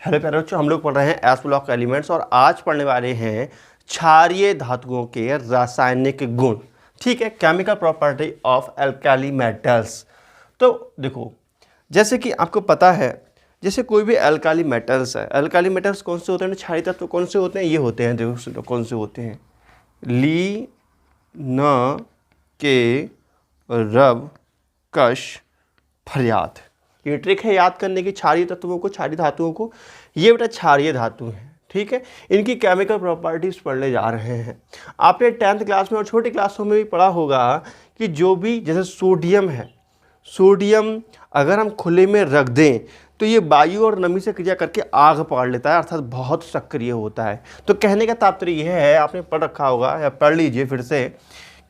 Hello प्यारे बच्चों, हम लोग पढ़ रहे हैं एस ब्लॉक एलिमेंट्स और आज पढ़ने वाले हैं क्षारीय धातुओं के रासायनिक गुण। ठीक है, chemical property of alkali metals. तो देखो, जैसे कि आपको पता है, जैसे कोई भी एल्काली मेटल्स है, एल्काली मेटल्स कौन से होते हैं, क्षारीय तत्व कौन से होते हैं, ये होते हैं। देखो कौन से होते हैं, ली, न, के, रब, कश, फरियाद। ये ट्रिक है याद करने की क्षारीय तत्वों को, क्षारीय धातुओं को। ये बेटा क्षारीय धातु हैं, ठीक है। इनकी केमिकल प्रॉपर्टीज पढ़ने जा रहे हैं। आपने 10th क्लास में और छोटी क्लासों में भी पढ़ा होगा कि जो भी जैसे सोडियम है, सोडियम अगर हम खुले में रख दें तो ये वायु और नमी से क्रिया करके आग पकड़ लेता है, अर्थात बहुत सक्रिय होता है। तो कहने का तात्पर्य यह है, आपने पढ़ रखा होगा या पढ़ लीजिए फिर से,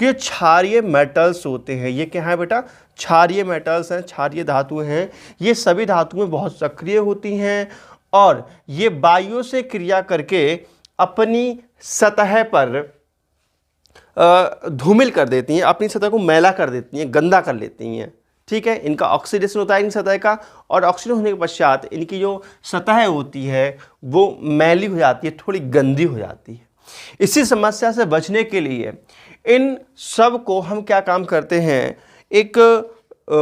कि ये क्षारीय मेटल्स होते हैं। ये क्या है बेटा, क्षारीय मेटल्स हैं, क्षारीय धातु हैं। ये सभी धातुएं बहुत सक्रिय होती हैं और ये वायु से क्रिया करके अपनी सतह पर धूमिल कर देती हैं, अपनी सतह को मैला कर देती हैं, गंदा कर लेती हैं। ठीक है, इनका ऑक्सीडेशन होता है इन सतह का, और ऑक्सीडेशन होने के पश्चात इनकी जो सतह होती है वो मैली हो जाती है, थोड़ी गंदी हो जाती है। इसी समस्या से बचने के लिए इन सब को हम क्या काम करते हैं, एक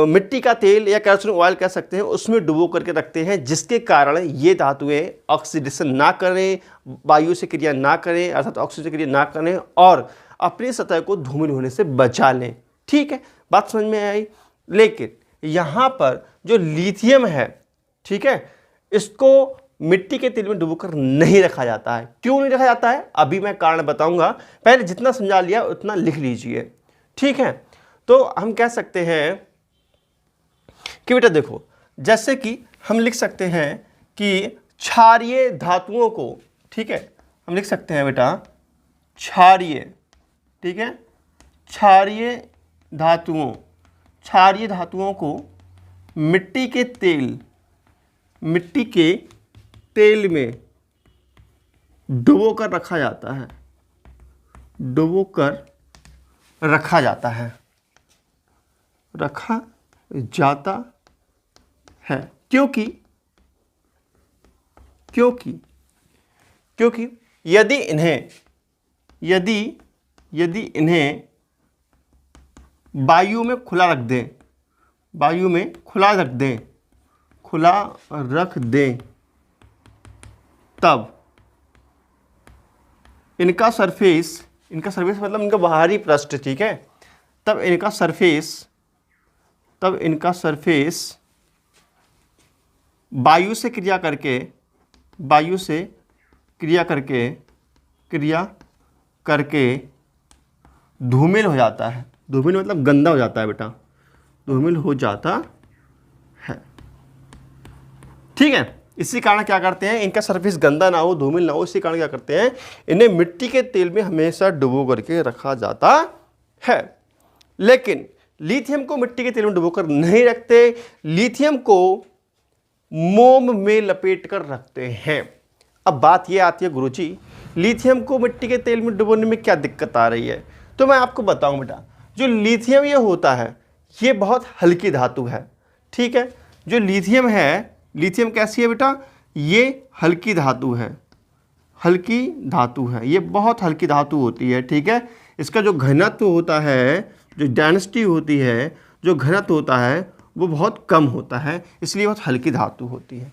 मिट्टी का तेल या कैरोसिन ऑयल कह सकते हैं, उसमें डुबो करके रखते हैं, जिसके कारण ये धातुएं ऑक्सीडेशन ना करें, वायु से क्रिया ना करें, अर्थात ऑक्सीजन से क्रिया ना करें और अपनी सतह को धूमिल होने से बचा लें। ठीक है, बात समझ में आई। लेकिन यहाँ पर जो लिथियम है, ठीक है, इसको मिट्टी के तेल में डुबोकर नहीं रखा जाता है। क्यों नहीं रखा जाता है, अभी मैं कारण बताऊंगा। पहले जितना समझा लिया उतना लिख लीजिए। ठीक है, तो हम कह सकते हैं कि बेटा देखो, जैसे कि हम लिख सकते हैं कि क्षारीय धातुओं को, ठीक है, हम लिख सकते हैं बेटा क्षारीय, ठीक है, क्षारीय धातुओं को मिट्टी के तेल में डुबो कर रखा जाता है, रखा जाता है। क्योंकि यदि इन्हें वायु में खुला रख दें तब इनका सरफेस मतलब इनका बाहरी पृष्ठ, ठीक है, तब इनका सरफेस वायु से क्रिया करके धूमिल हो जाता है। धूमिल मतलब गंदा हो जाता है बेटा, धूमिल हो जाता है। ठीक है, इसी कारण क्या करते हैं, इनका सरफेस गंदा ना हो, धूमिल ना हो, इसी कारण क्या करते हैं, इन्हें मिट्टी के तेल में हमेशा डुबो करके रखा जाता है। लेकिन लिथियम को मिट्टी के तेल में डुबोकर नहीं रखते, लिथियम को मोम में लपेट कर रखते हैं। अब बात यह आती है, गुरुजी लिथियम को मिट्टी के तेल में डुबोने में क्या दिक्कत आ रही है। तो मैं आपको बताऊं बेटा, जो लिथियम ये होता है, ये बहुत हल्की धातु है। ठीक है, जो लिथियम है, लिथियम कैसी है बेटा, ये हल्की धातु है, ये बहुत हल्की धातु होती है। ठीक है, इसका जो घनत्व होता है, जो डेंसिटी होती है, जो घनत्व होता है वो बहुत कम होता है, इसलिए बहुत हल्की धातु होती है।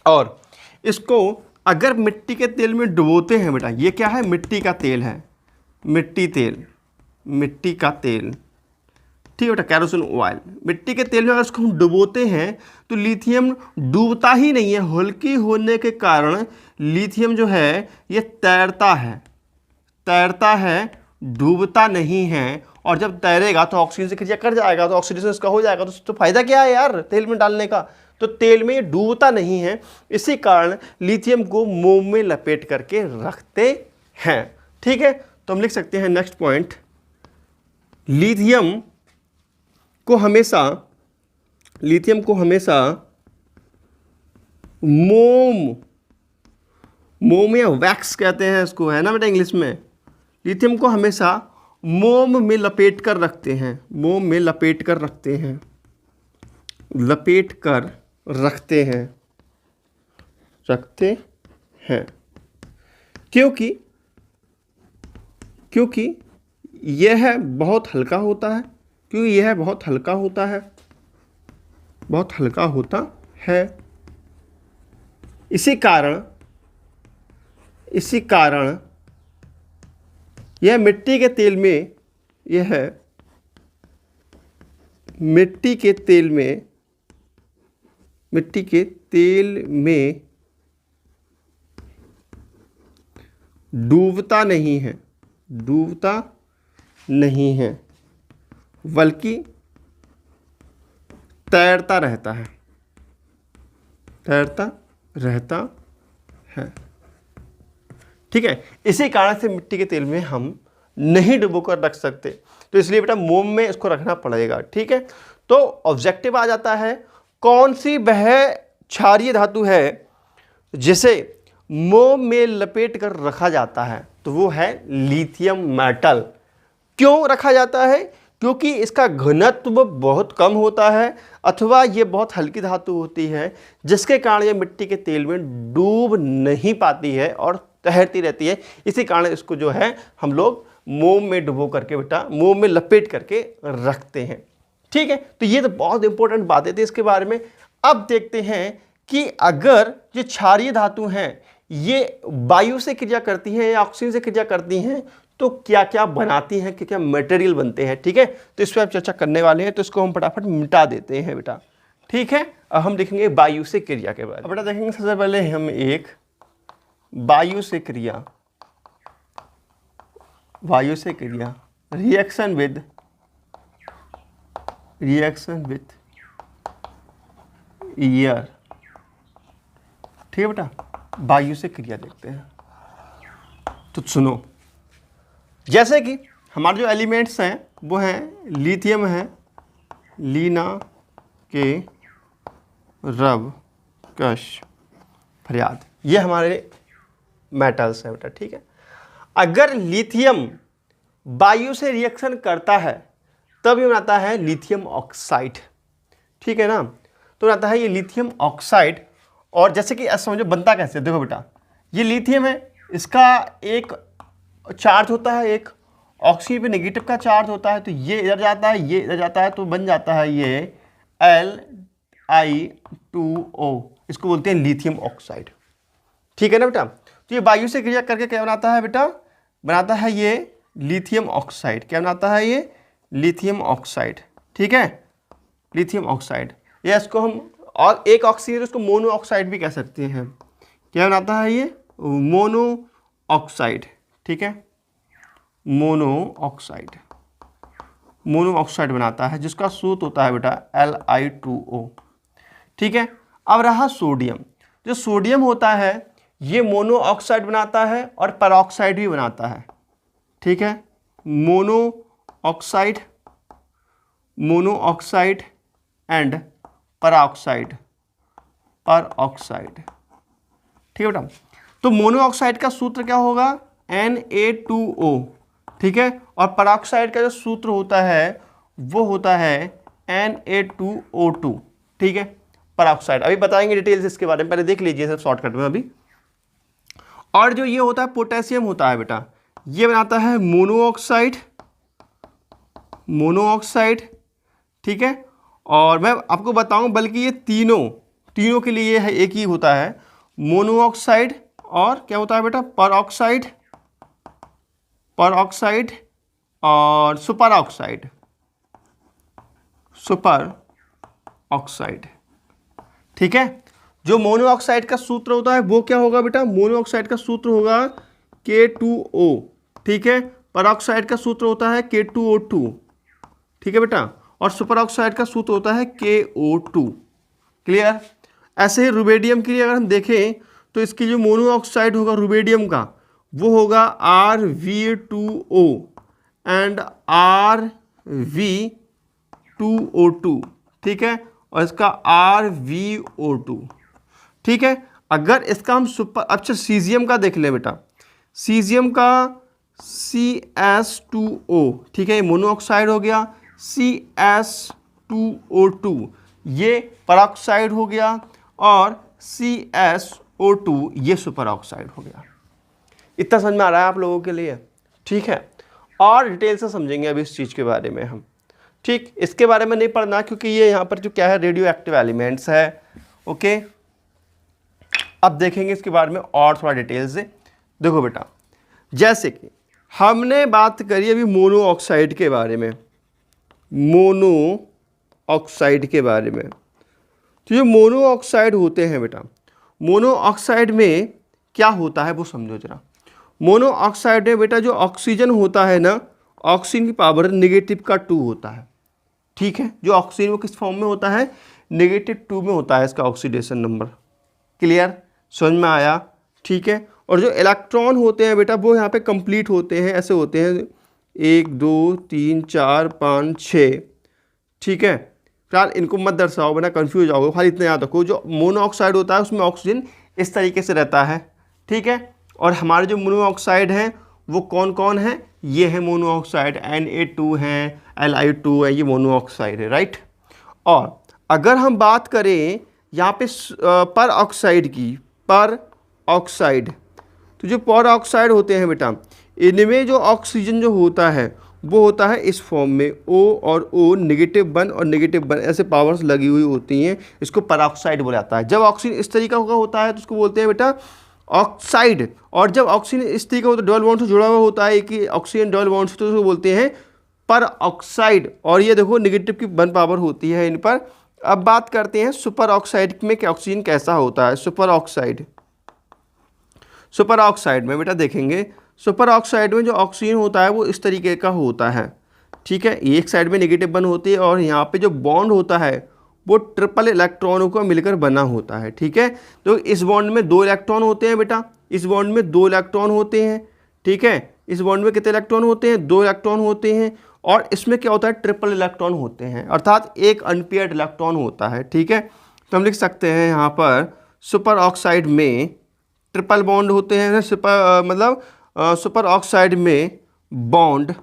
और इसको अगर मिट्टी के तेल में डुबोते हैं बेटा, ये क्या है, मिट्टी का तेल है, मिट्टी का तेल, ठीक है बेटा, कैरोसिन ऑयल। मिट्टी के तेल में अगर इसको हम डुबोते हैं तो लिथियम डूबता ही नहीं है, हल्की होने के कारण लिथियम जो है ये तैरता है, डूबता नहीं है। और जब तैरेगा तो ऑक्सीजन से क्रिया कर जाएगा, तो ऑक्सीडेशन इसका हो जाएगा, तो फायदा क्या है यार तेल में डालने का। तो तेल में ये डूबता नहीं है, इसी कारण लिथियम को मोम में लपेट करके रखते हैं। ठीक है, तो हम लिख सकते हैं नेक्स्ट पॉइंट, लिथियम को हमेशा मोम या वैक्स कहते हैं इसको, है ना बेटा इंग्लिश में। लिथियम को हमेशा मोम में लपेट कर रखते हैं, रखते हैं, क्योंकि यह बहुत हल्का होता है, बहुत हल्का होता है। इसी कारण यह मिट्टी के तेल में डूबता नहीं है, बल्कि तैरता रहता है। ठीक है, इसी कारण से मिट्टी के तेल में हम नहीं डुबोकर रख सकते, तो इसलिए बेटा मोम में इसको रखना पड़ेगा। ठीक है, तो ऑब्जेक्टिव आ जाता है, कौन सी वह क्षारीय धातु है जिसे मोम में लपेट कर रखा जाता है, तो वो है लिथियम मेटल। क्यों रखा जाता है? क्योंकि इसका घनत्व बहुत कम होता है, अथवा ये बहुत हल्की धातु होती है, जिसके कारण ये मिट्टी के तेल में डूब नहीं पाती है और तैरती रहती है। इसी कारण इसको जो है हम लोग मोम में डुबो करके बेटा, मोम में लपेट करके रखते हैं। ठीक है, तो ये तो बहुत इंपॉर्टेंट बातें थी इसके बारे में। अब देखते हैं कि अगर ये क्षारीय धातु हैं, ये वायु से क्रिया करती हैं या ऑक्सीजन से क्रिया करती हैं, तो क्या क्या बनाती हैं, क्या क्या मटेरियल बनते हैं। ठीक है, तो इस पर आप चर्चा करने वाले हैं, तो इसको हम फटाफट मिटा देते हैं बेटा। ठीक है, अब हम देखेंगे वायु से क्रिया के बारे में। बेटा देखेंगे सबसे पहले हम एक वायु से क्रिया रिएक्शन विद एयर। ठीक है बेटा, वायु से क्रिया देखते हैं। तो सुनो, जैसे कि हमारे जो एलिमेंट्स हैं वो हैं लिथियम है, लीना के रब कश फरियाद, ये हमारे मेटल्स हैं बेटा। ठीक है, अगर लिथियम वायु से रिएक्शन करता है तब ये बनाता है लिथियम ऑक्साइड। ठीक है ना, तो बनाता है ये लिथियम ऑक्साइड। और जैसे कि समझो बनता कैसे, देखो बेटा, ये लिथियम है, इसका एक चार्ज होता है, एक ऑक्सीजन पे नेगेटिव का चार्ज होता है, तो ये इधर जाता है, ये इधर जाता है, तो बन जाता है ये Li2O, इसको बोलते हैं लिथियम ऑक्साइड। ठीक है ना बेटा, तो ये वायु से क्रिया करके क्या बनाता है बेटा, बनाता है ये लिथियम ऑक्साइड। क्या बनाता है ये? Lithium oxide. ठीक है, लिथियम ऑक्साइड, या इसको हम और एक ऑक्सीजन उसको मोनो ऑक्साइड भी कह सकते हैं। क्या बनाता है ये? Mono oxide. ठीक है, मोनो ऑक्साइड बनाता है, जिसका सूत्र होता है बेटा Li2O। ठीक है, अब रहा सोडियम। जो सोडियम होता है ये मोनो ऑक्साइड बनाता है और परऑक्साइड भी बनाता है। ठीक है, मोनो ऑक्साइड एंड परऑक्साइड। ठीक है बेटा, तो मोनो ऑक्साइड का सूत्र क्या होगा? Na2O। ठीक है, और परऑक्साइड का जो सूत्र होता है वो होता है Na2O2। ठीक है, परऑक्साइड अभी बताएंगे डिटेल्स इसके बारे में, पहले देख लीजिए सब शॉर्टकट में अभी। और जो ये होता है पोटेशियम होता है बेटा, ये बनाता है मोनो ठीक है, और मैं आपको बताऊं बल्कि ये तीनों के लिए है एक ही होता है, मोनो ऑक्साइड और क्या होता है बेटा? परऑक्साइड और सुपर ऑक्साइड। ठीक है, जो मोनो ऑक्साइड का सूत्र होता है वो क्या होगा बेटा? मोनो ऑक्साइड का सूत्र होगा K2O। ठीक है, परऑक्साइड का सूत्र होता है K2O2। ठीक है बेटा, और सुपर ऑक्साइड का सूत्र होता है KO2। क्लियर? ऐसे ही रुबेडियम के लिए अगर हम देखें तो इसकी जो मोनो ऑक्साइड होगा रुबेडियम का वो होगा RV2O एंड RV2O2। ठीक है, और इसका RVO2। ठीक है, अगर इसका हम अच्छा सीजियम का देख लें बेटा, सीजियम का CS2O। ठीक है, ये मोनो ऑक्साइड हो गया। CS2O2 ये परऑक्साइड हो गया, और CSO O2 ये सुपर ऑक्साइड हो गया। इतना समझ में आ रहा है आप लोगों के लिए? ठीक है, और डिटेल से समझेंगे अभी इस चीज़ के बारे में हम। ठीक, इसके बारे में नहीं पढ़ना क्योंकि ये यहाँ पर जो क्या है रेडियो एक्टिव एलिमेंट्स है। ओके, अब देखेंगे इसके बारे में और थोड़ा डिटेल से। देखो बेटा, जैसे कि हमने बात करी अभी मोनो ऑक्साइड के बारे में, मोनो ऑक्साइड के बारे में। तो ये मोनो ऑक्साइड होते हैं बेटा, मोनो ऑक्साइड में क्या होता है वो समझो जरा। मोनो ऑक्साइड में बेटा जो ऑक्सीजन होता है ना, ऑक्सीजन की पावर नेगेटिव का 2 होता है। ठीक है, जो ऑक्सीजन वो किस फॉर्म में होता है, -2 में होता है इसका ऑक्सीडेशन नंबर। क्लियर, समझ में आया? ठीक है, और जो इलेक्ट्रॉन होते हैं बेटा वो यहाँ पे कंप्लीट होते हैं, ऐसे होते हैं 1 2 3 4 5 6। ठीक है, फिलहाल इनको मत दर्शाओ वरना कंफ्यूज आओगे, खाली इतना याद रखो जो मोनोऑक्साइड होता है उसमें ऑक्सीजन इस तरीके से रहता है। ठीक है, और हमारे जो मोनोऑक्साइड हैं वो कौन कौन है, ये है मोनोऑक्साइड, Na2 हैं, Li2 है, ये मोनोऑक्साइड है, राइट। और अगर हम बात करें यहाँ पे पर ऑक्साइड की, पर ऑक्साइड, तो जो पर ऑक्साइड होते हैं बेटा इनमें जो ऑक्सीजन जो होता है वो होता है इस फॉर्म में, O और O -1 और -1 ऐसे पावर्स लगी हुई होती हैं, इसको पराऑक्साइड बोला जाता है। जब ऑक्सीजन इस तरीका का होता है तो उसको बोलते हैं बेटा ऑक्साइड, और जब ऑक्सीजन इस तरीके का होता है डबल बॉन्ड से जुड़ा हुआ होता है कि ऑक्सीजन डबल बॉन्ड से, तो उसको बोलते हैं पर ऑक्साइड। और ये देखो नेगेटिव की 1 पावर होती है इन पर। अब बात करते हैं सुपर ऑक्साइड में कि ऑक्सीजन कैसा होता है। सुपर ऑक्साइड, सुपर ऑक्साइड में बेटा देखेंगे, सुपर ऑक्साइड में जो ऑक्सीजन होता है वो इस तरीके का होता है। ठीक है, एक साइड में -1 होती है और यहाँ पे जो बॉन्ड होता है वो ट्रिपल इलेक्ट्रॉनों को मिलकर बना होता है। ठीक है, तो इस बॉन्ड में 2 इलेक्ट्रॉन होते हैं बेटा, इस बॉन्ड में 2 इलेक्ट्रॉन होते हैं। ठीक है, इस बॉन्ड में कितने इलेक्ट्रॉन होते हैं, 2 इलेक्ट्रॉन होते हैं, और इसमें क्या होता है ट्रिपल इलेक्ट्रॉन होते हैं, अर्थात एक अनपेयर्ड इलेक्ट्रॉन होता है। ठीक है, तो हम लिख सकते हैं यहाँ पर सुपर ऑक्साइड में ट्रिपल बॉन्ड होते हैं, सुपर ऑक्साइड में बॉन्ड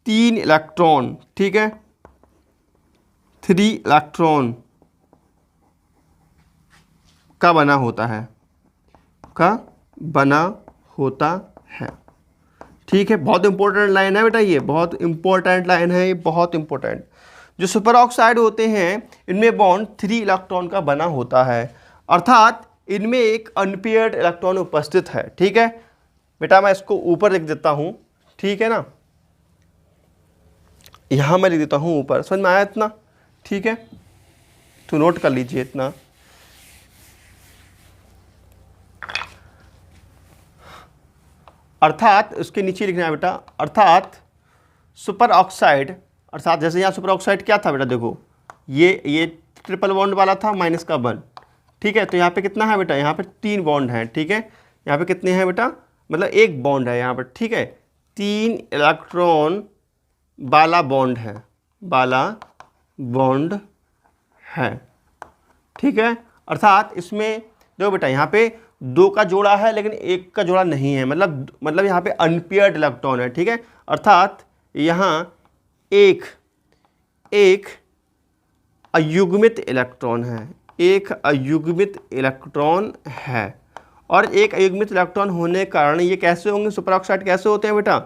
3 इलेक्ट्रॉन, ठीक है, 3 इलेक्ट्रॉन का बना होता है, ठीक है। बहुत इंपॉर्टेंट लाइन है बेटा, ये बहुत इंपॉर्टेंट लाइन है, ये बहुत इंपॉर्टेंट। जो सुपर ऑक्साइड होते हैं इनमें बॉन्ड 3 इलेक्ट्रॉन का बना होता है, अर्थात इनमें एक अनपेयर्ड इलेक्ट्रॉन उपस्थित है। ठीक है बेटा, मैं इसको ऊपर लिख देता हूं, ठीक है ना, यहां मैं लिख देता हूं ऊपर, समझ में आया इतना? ठीक है, तो नोट कर लीजिए इतना। अर्थात उसके नीचे लिखना है बेटा, अर्थात सुपर ऑक्साइड, अर्थात जैसे यहाँ सुपर ऑक्साइड क्या था बेटा, देखो ये ट्रिपल बॉन्ड वाला था -1, ठीक है। तो यहाँ पे कितना है बेटा, यहाँ पे 3 बॉन्ड हैं, ठीक है। यहाँ पे कितने हैं बेटा, मतलब एक बॉन्ड है यहाँ पर, ठीक है। 3 इलेक्ट्रॉन वाला बॉन्ड है, ठीक है। अर्थात इसमें देखो बेटा, यहाँ पे 2 का जोड़ा है लेकिन 1 का जोड़ा नहीं है, मतलब यहाँ पे अनपेयर्ड इलेक्ट्रॉन है, ठीक है। अर्थात यहाँ एक अयुग्मित इलेक्ट्रॉन है, एक अयुग्मित इलेक्ट्रॉन है, और एक अयुग्मित इलेक्ट्रॉन होने के कारण ये कैसे होंगे, सुपर ऑक्साइड कैसे होते हैं बेटा,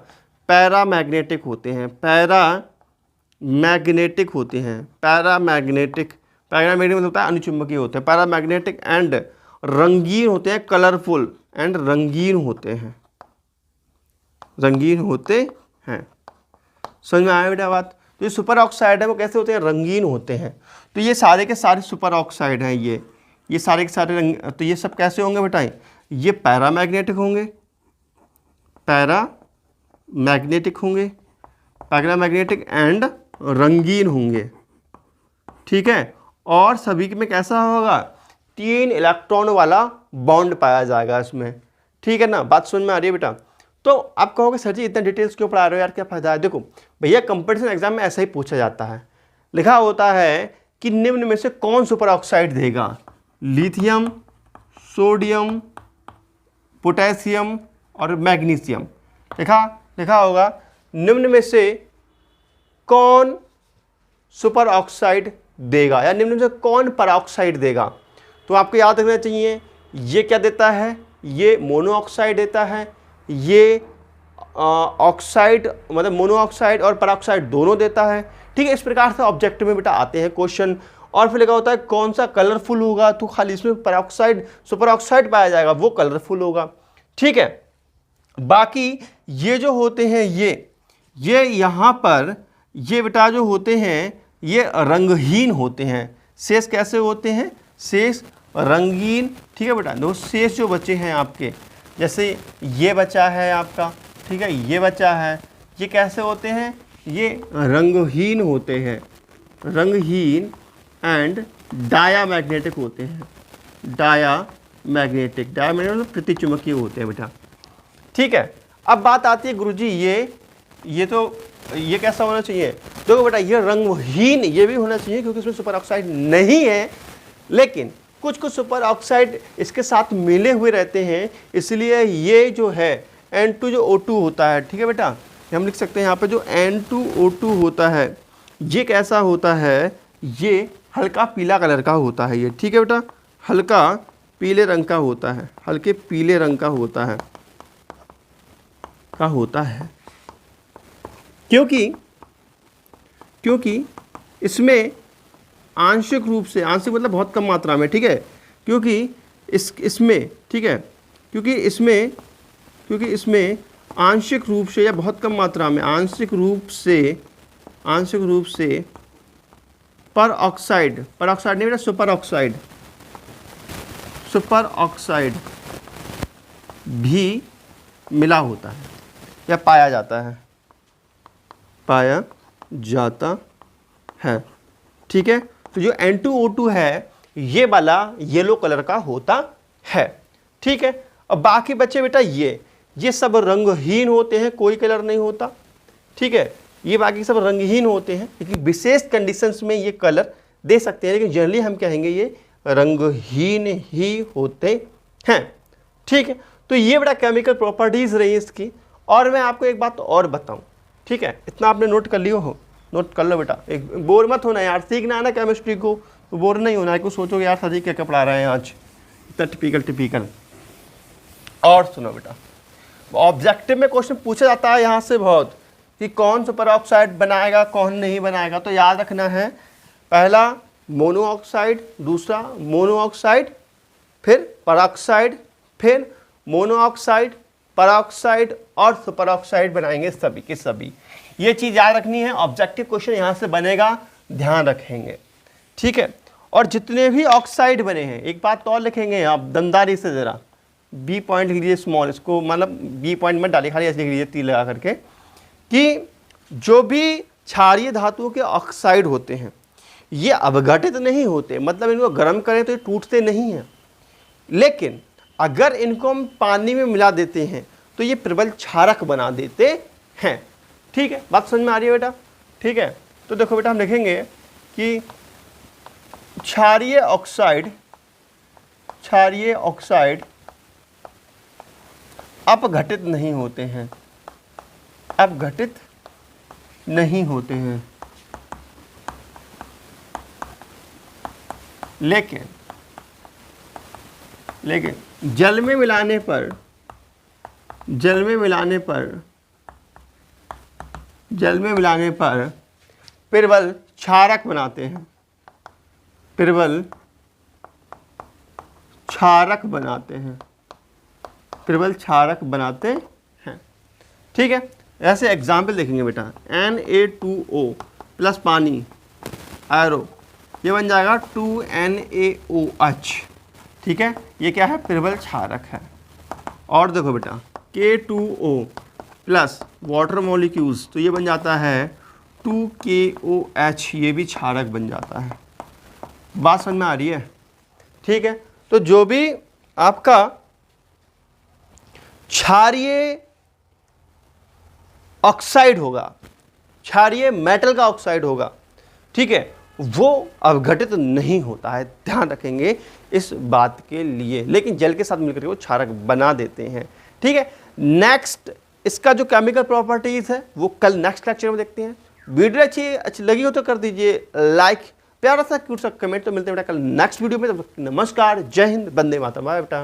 पैरामैग्नेटिक होते हैं, पैरामैग्नेटिक मतलब होता है अनुचुंबकीय होते हैं, पैरामैग्नेटिक एंड रंगीन होते हैं, कलरफुल एंड रंगीन होते हैं, समझ में आया बेटा बात? तो ये सुपर ऑक्साइड है वो कैसे होते हैं, रंगीन होते हैं। तो ये सारे के सारे सुपर ऑक्साइड हैं, ये सारे के सारे रंग, तो ये सब कैसे होंगे बेटा, ये पैरामैग्नेटिक होंगे, पैरामैग्नेटिक एंड रंगीन होंगे, ठीक है। और सभी में कैसा होगा, 3 इलेक्ट्रॉन वाला बॉन्ड पाया जाएगा इसमें, ठीक है ना। बात समझ में आ रही है बेटा? तो आप कहोगे सर जी इतना डिटेल्स क्यों पढ़ा रहे हो यार, क्या फायदा है? देखो भैया, कंपटीशन एग्जाम में ऐसा ही पूछा जाता है, लिखा होता है कि निम्न में से कौन सुपर ऑक्साइड देगा, लिथियम, सोडियम, पोटेशियम और मैग्नीशियम। लिखा होगा निम्न में से कौन सुपर ऑक्साइड देगा, या निम्न में से कौन पराऑक्साइड देगा। तो आपको याद रखना चाहिए ये क्या देता है, ये मोनोऑक्साइड देता है, ये ऑक्साइड मतलब मोनोऑक्साइड और परऑक्साइड दोनों देता है। ठीक है, इस प्रकार से ऑब्जेक्टिव में बेटा आते हैं क्वेश्चन। और फिर लिखा होता है कौन सा कलरफुल होगा, तो खाली इसमें परऑक्साइड सुपर ऑक्साइड पाया जाएगा, वो कलरफुल होगा। ठीक है, बाकी ये जो होते हैं ये यहाँ पर ये बेटा जो होते हैं ये रंगहीन होते हैं। शेष कैसे होते हैं, शेष रंगीन। ठीक है बेटा, दो शेष जो बचे हैं आपके, जैसे ये बचा है आपका, ठीक है, ये बचा है, ये कैसे होते हैं, ये रंगहीन होते हैं, रंगहीन एंड डायामैग्नेटिक होते हैं। डायामैग्नेटिक मतलब प्रतिचुंबकीय होते हैं बेटा। ठीक है, अब बात आती है गुरुजी ये कैसा होना चाहिए। देखो बेटा ये रंगहीन ये भी होना चाहिए क्योंकि इसमें सुपर ऑक्साइड नहीं है, लेकिन कुछ कुछ सुपर ऑक्साइड इसके साथ मिले हुए रहते हैं, इसलिए ये जो है N2 जो O2 होता है, ठीक है बेटा, हम लिख सकते हैं यहाँ पे जो N2O2 होता है ये कैसा होता है, ये हल्का पीला कलर का होता है ये। ठीक है बेटा, हल्का पीले रंग का होता है, हल्के पीले रंग का होता है क्योंकि इसमें आंशिक रूप से, आंशिक मतलब बहुत कम मात्रा में, ठीक है, क्योंकि इसमें ठीक है, क्योंकि इसमें आंशिक रूप से या बहुत कम मात्रा में आंशिक रूप से पर ऑक्साइड नहीं बेटा, सुपर ऑक्साइड भी मिला होता है या पाया जाता है। ठीक है, तो जो N2O2 है ये वाला येलो कलर का होता है। ठीक है, अब बाकी बच्चे बेटा ये सब रंगहीन होते हैं, कोई कलर नहीं होता। ठीक है, ये बाकी सब रंगहीन होते हैं, लेकिन विशेष कंडीशंस में ये कलर दे सकते हैं, लेकिन जनरली हम कहेंगे ये रंगहीन ही होते हैं। ठीक है, तो ये बड़ा केमिकल प्रॉपर्टीज़ रही इसकी। और मैं आपको एक बात और बताऊं, ठीक है, इतना आपने नोट कर लियो हो, नोट कर लो बेटा, एक बोर मत होना यार, सीखना है ना केमिस्ट्री को, तो बोर नहीं होना है, कुछ सोचोगे यार सर क्या क्या पढ़ा रहे हैं आज, इतना टिपिकल। और सुनो बेटा, ऑब्जेक्टिव में क्वेश्चन पूछा जाता है यहाँ से बहुत कि कौन सुपर ऑक्साइड बनाएगा कौन नहीं बनाएगा, तो याद रखना है पहला मोनोऑक्साइड, दूसरा मोनोऑक्साइड, फिर परऑक्साइड, फिर मोनोऑक्साइड, परऑक्साइड और सुपर ऑक्साइड बनाएंगे सभी के सभी। ये चीज़ याद रखनी है, ऑब्जेक्टिव क्वेश्चन यहाँ से बनेगा, ध्यान रखेंगे। ठीक है, और जितने भी ऑक्साइड बने हैं, एक बात तो और लिखेंगे आप दमदारी से, ज़रा बी पॉइंट लिख लीजिए स्मॉल, इसको मतलब बी पॉइंट में डालिए, खाली ऐसे लिख लीजिए तीर लगा करके, कि जो भी क्षारीय धातुओं के ऑक्साइड होते हैं ये अवघटित नहीं होते, मतलब इनको गर्म करें तो ये टूटते नहीं हैं, लेकिन अगर इनको हम पानी में मिला देते हैं तो ये प्रबल क्षारक बना देते हैं। ठीक है, बात समझ में आ रही है बेटा। ठीक है, तो देखो बेटा हम लिखेंगे कि क्षारीय ऑक्साइड अपघटित नहीं होते हैं, अपघटित नहीं होते हैं, लेकिन जल में मिलाने पर प्रबल क्षारक बनाते हैं, प्रबल क्षारक बनाते हैं। ठीक है, ऐसे एग्जाम्पल देखेंगे बेटा, Na2O प्लस पानी एरो, ये बन जाएगा 2NaOH। ठीक है, ये क्या है, प्रबल क्षारक है। और देखो बेटा K2O प्लस वाटर मॉलिक्यूल्स, तो ये बन जाता है 2KOH, ये भी क्षारक बन जाता है। बात समझ में आ रही है। ठीक है, तो जो भी आपका क्षारीय ऑक्साइड होगा, क्षारीय मेटल का ऑक्साइड होगा, ठीक है, वो अवघटित नहीं होता है, ध्यान रखेंगे इस बात के लिए, लेकिन जल के साथ मिलकर वो क्षारक बना देते हैं। ठीक है, नेक्स्ट इसका जो केमिकल प्रॉपर्टीज है वो कल नेक्स्ट लेक्चर में देखते हैं। वीडियो अच्छी लगी हो तो कर दीजिए लाइक, प्यारा सा क्यूट सा कमेंट। तो मिलते हैं बेटा कल नेक्स्ट वीडियो में। नमस्कार, जय हिंद, वंदे मातरम, बाय बेटा।